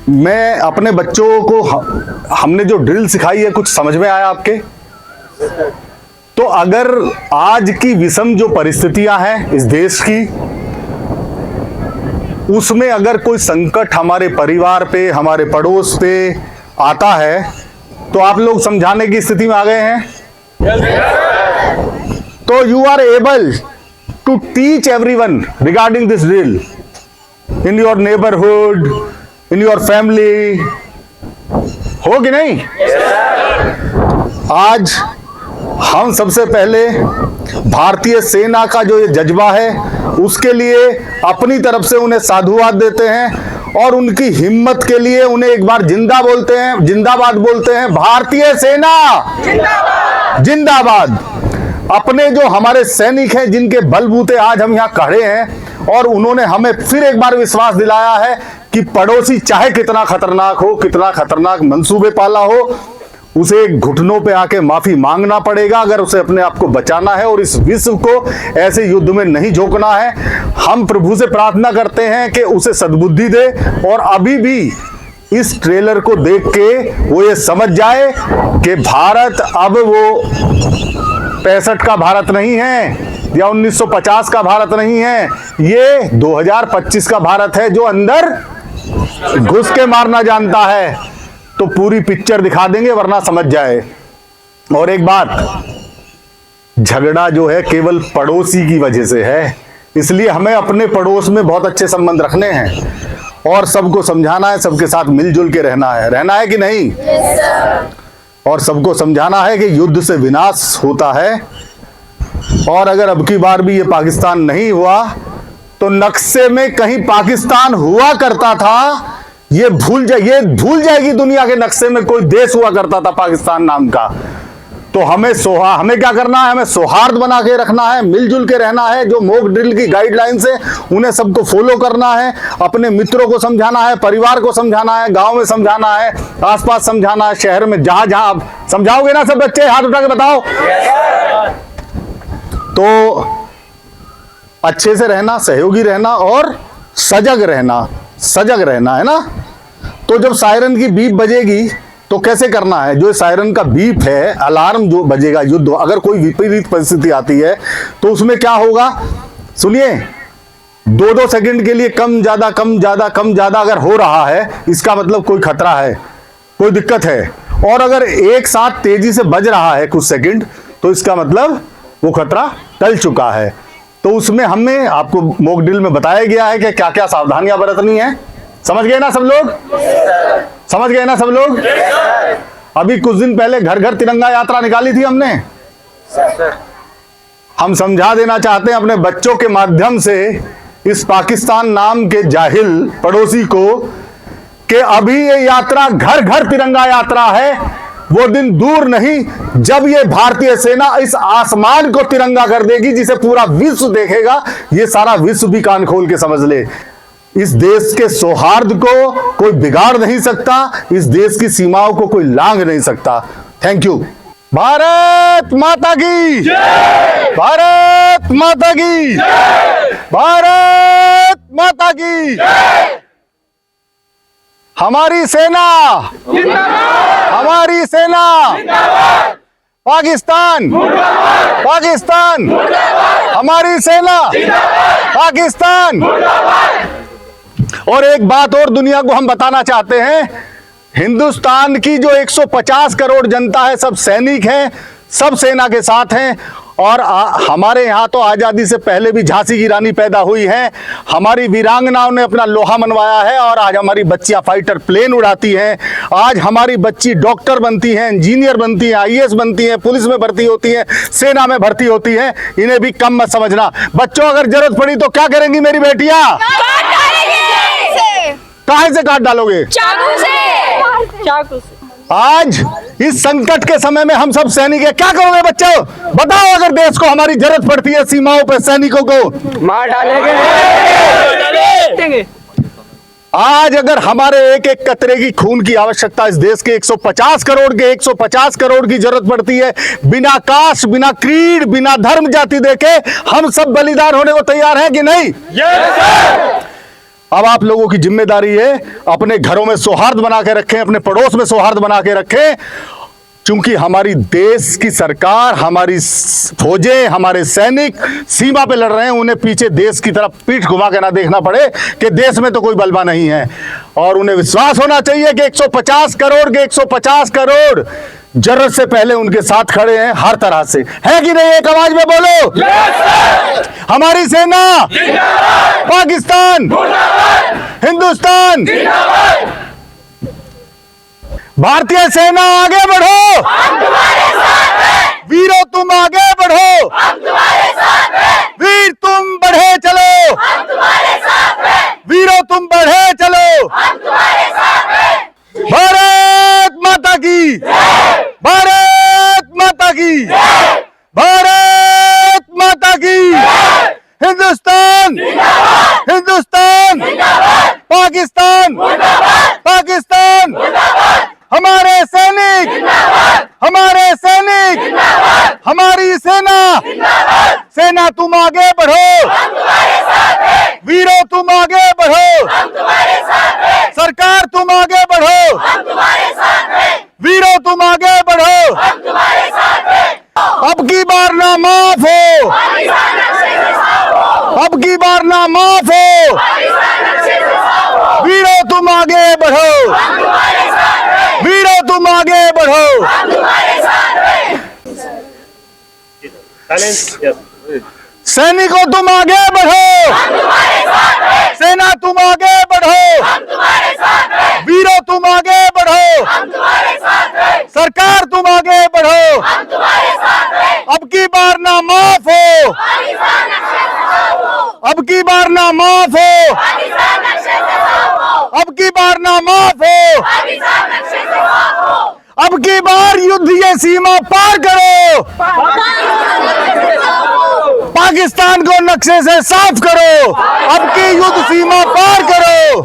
मैं अपने बच्चों को हमने जो ड्रिल सिखाई है, कुछ समझ में आया आपके? तो अगर आज की विषम जो परिस्थितियां हैं इस देश की, उसमें अगर कोई संकट हमारे परिवार पे, हमारे पड़ोस पे आता है, तो आप लोग समझाने की स्थिति में आ गए हैं। तो you are able to teach everyone regarding this drill in your neighbourhood, in your family, हो कि नहीं? आज हम सबसे पहले भारतीय सेना का जो ये जज्बा है, उसके लिए अपनी तरफ से उन्हें साधुवाद देते हैं और उनकी हिम्मत के लिए उन्हें एक बार जिंदाबाद बोलते हैं। भारतीय सेना जिंदाबाद, जिंदाबाद। अपने जो हमारे सैनिक हैं, जिनके बलबूते आज हम यहाँ खड़े हैं, और उन्होंने हमें फिर एक बार विश्वास दिलाया है कि पड़ोसी चाहे कितना खतरनाक हो, कितना खतरनाक मंसूबे पाला हो, उसे घुटनों पे आके माफी मांगना पड़ेगा अगर उसे अपने आप को बचाना है और इस विश्व को ऐसे युद्ध में नहीं झोंकना है। हम प्रभु से प्रार्थना करते हैं कि उसे सद्बुद्धि दे और अभी भी इस ट्रेलर को देख के वो ये समझ जाए कि भारत अब वो 65 का भारत नहीं है या 1950 का भारत नहीं है, ये 2025 का भारत है जो अंदर घुस के मारना जानता है। तो पूरी पिक्चर दिखा देंगे, वरना समझ जाए। और एक बात, झगड़ा जो है केवल पड़ोसी की वजह से है, इसलिए हमें अपने पड़ोस में बहुत अच्छे संबंध रखने हैं और सबको समझाना है, सबके साथ मिलजुल के रहना है कि नहीं? और सबको समझाना है कि युद्ध से विनाश होता है, और अगर अब की बार भी ये पाकिस्तान नहीं हुआ तो नक्शे में कहीं पाकिस्तान हुआ करता था, ये भूल जाएगी दुनिया के नक्शे में कोई देश हुआ करता था पाकिस्तान नाम का। तो हमें क्या करना है? हमें सौहार्द बना के रखना है, मिलजुल के रहना है। जो मॉक ड्रिल की गाइडलाइंस है उन्हें सबको फॉलो करना है, अपने मित्रों को समझाना है, परिवार को समझाना है, गांव में समझाना है, आसपास समझाना है, शहर में जहां आप समझाओगे ना। सब बच्चे हाथ उठा के बताओ। तो अच्छे से रहना, सहयोगी रहना और सजग रहना है ना। तो जब सायरन की बीप बजेगी तो कैसे करना है? जो सायरन का बीप है, अलार्म जो बजेगा युद्ध, अगर कोई विपरीत परिस्थिति आती है तो उसमें क्या होगा? सुनिए, 2-2 सेकंड के लिए कम ज्यादा अगर हो रहा है, इसका मतलब कोई खतरा है, कोई दिक्कत है। और अगर एक साथ तेजी से बज रहा है कुछ सेकंड, तो इसका मतलब वो खतरा टल चुका है। तो उसमें हमें आपको मॉक ड्रिल में बताया गया है कि क्या क्या सावधानियां बरतनी है। समझ गए ना सब लोग? समझ गए ना सब लोग? अभी कुछ दिन पहले घर घर तिरंगा यात्रा निकाली थी हमने। हम समझा देना चाहते हैं अपने बच्चों के माध्यम से इस पाकिस्तान नाम के जाहिल पड़ोसी को कि अभी ये यात्रा घर घर तिरंगा यात्रा है। वो दिन दूर नहीं जब ये भारतीय सेना इस आसमान को तिरंगा कर देगी, जिसे पूरा विश्व देखेगा। ये सारा विश्व भी कान खोल के समझ ले। इस देश के सौहार्द को कोई बिगाड़ नहीं सकता, इस देश की सीमाओं को कोई लांघ नहीं सकता। Thank you. भारत माता की जय! भारत माता की जय! भारत माता की जय! हमारी सेना जिंदाबाद! हमारी सेना जिंदाबाद! पाकिस्तान मुर्दाबाद! पाकिस्तान मुर्दाबाद! हमारी सेना जिंदाबाद! पाकिस्तान मुर्दाबाद! और एक बात और दुनिया को हम बताना चाहते हैं, हिंदुस्तान की जो 150 करोड़ जनता है, सब सैनिक हैं, सब सेना के साथ हैं। और हमारे यहाँ तो आज़ादी से पहले भी झांसी की रानी पैदा हुई हैं। हमारी वीरांगनाओं ने अपना लोहा मनवाया है और आज हमारी बच्चियाँ फाइटर प्लेन उड़ाती हैं। आज हमारी बच्ची डॉक्टर बनती हैं, इंजीनियर बनती हैं, IAS बनती हैं, पुलिस में भर्ती होती हैं, सेना में भर्ती होती हैं। इन्हें भी कम मत समझना। बच्चों, अगर जरूरत पड़ी तो क्या करेंगी मेरी बेटियाँ? कहाँ से काट डालोगे? चाकू से। आज इस संकट के समय में हम सब सैनिक हैं, क्या करोगे बच्चों? बताओ, अगर देश को हमारी जरूरत पड़ती है, सीमाओं पर सैनिकों को मार डालेंगे। आज अगर हमारे एक एक कतरे की खून की आवश्यकता इस देश के 150 करोड़ की जरूरत पड़ती है, बिना कास्ट, बिना क्रीड, बिना धर्म जाति देखे हम सब बलिदान होने को तैयार हैं कि नहीं? अब आप लोगों की जिम्मेदारी है अपने घरों में सौहार्द बना के रखें, अपने पड़ोस में सौहार्द बना के रखें, क्योंकि हमारी देश की सरकार, हमारी फौजें, हमारे सैनिक सीमा पे लड़ रहे हैं। उन्हें पीछे देश की तरफ पीठ घुमा के ना देखना पड़े कि देश में तो कोई बलवा नहीं है। और उन्हें विश्वास होना चाहिए कि 150 करोड़ के 150 करोड़ जरूरत से पहले उनके साथ खड़े हैं हर तरह से। है कि नहीं? एक आवाज में बोलो। हमारी सेना पाकिस्तान, हिंदुस्तान, भारतीय सेना आगे बढ़ो, हम तुम्हारे साथ हैं। वीरों तुम आगे बढ़ो, हम तुम्हारे साथ हैं। वीर तुम बढ़े चलो, हम तुम्हारे साथ हैं। वीरों तुम बढ़े चलो। हम तुम्हारे साथ हैं। भारत माता की, भारत माता की, भारत माता की। हिंदुस्तान, हिंदुस्तान, पाकिस्तान, पाकिस्तान। हमारे सैनिक, हमारे सैनिक, हमारी सेना, सेना तुम आगे बढ़ो, हम तुम्हारे साथ हैं। वीरों तुम आगे बढ़ो, हम तुम्हारे साथ हैं। सरकार तुम आगे बढ़ो, हम तुम्हारे साथ हैं। वीरों तुम आगे बढ़ो। हम तुम्हारे साथ हैं। अब की बार ना माफ हो, पाकिस्तान नक्शे से साफ हो। अब की बार ना माफ हो, पाकिस्तान नक्शे से साफ हो। वीरों तुम आगे बढ़ो, हम तुम्हारे साथ हैं। वीरों तुम आगे बढ़ो। हम तुम्हारे साथ हैं। सैनिकों तुम आगे बढ़ो, हम तुम्हारे साथ हैं। सेना तुम आगे बढ़ो, हम तुम्हारे साथ हैं। वीरों तुम आगे बढ़ो, हम तुम्हारे साथ हैं। सरकार तुम आगे बढ़ो। हम तुम्हारे साथ हैं। अब की बार ना माफ हो, पाकिस्तान नक्शे से साफ हो। अब की बार ना माफ हो, पाकिस्तान नक्शे से साफ हो। अब की बार ना माफ हो। पाकिस्तान नक्शे से साफ हो। अब की बार युद्ध ये सीमा पार करो, पाकिस्तान को नक्शे से साफ करो। अब की युद्ध सीमा पार करो।